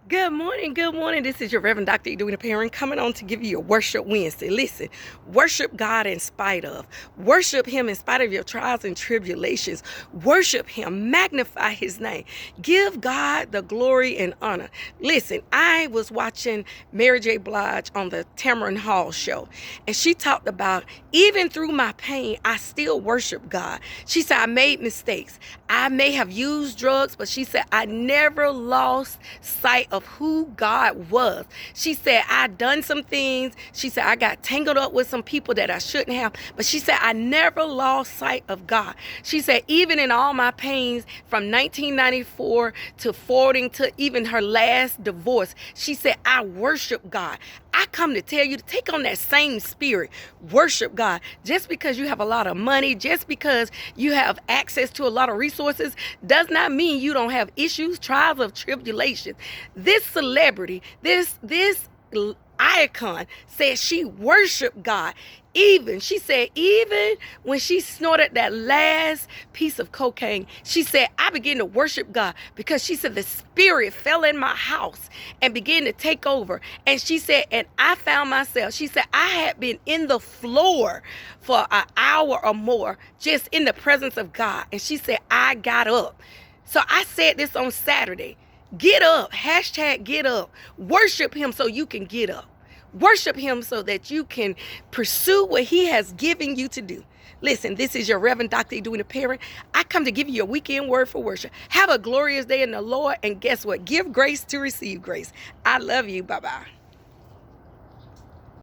Good morning, good morning. This is your Reverend Dr. Edwina Perrin coming on to give you your Worship Wednesday. Listen, worship God in spite of. Worship Him in spite of your trials and tribulations. Worship Him. Magnify His name. Give God the glory and honor. Listen, I was watching Mary J. Blige on the Tamron Hall show, and she talked about even through my pain, I still worship God. She said, I made mistakes. I may have used drugs, but she said, I never lost sight of who God was. She said, I done some things. She said, I got tangled up with some people that I shouldn't have. But she said, I never lost sight of God. She said, even in all my pains from 1994 to forwarding to even her last divorce, she said, I worship God. I come to tell you to take on that same spirit. Worship God. Just because you have a lot of money, just because you have access to a lot of resources, does not mean you don't have issues, trials of tribulation. This celebrity, this icon said she worshiped God. She said, even when she snorted that last piece of cocaine, she said, I began to worship God because she said the spirit fell in my house and began to take over. And she said, and I found myself, she said, I had been in the floor for an hour or more just in the presence of God. And she said, I got up. So I said this on Saturday. Get up. Hashtag get up. Worship Him so you can get up. Worship Him so that you can pursue what He has given you to do. Listen, this is your Reverend Dr. Edwina Perrin. I come to give you a weekend word for worship. Have a glorious day in the Lord. And guess what? Give grace to receive grace. I love you. Bye-bye.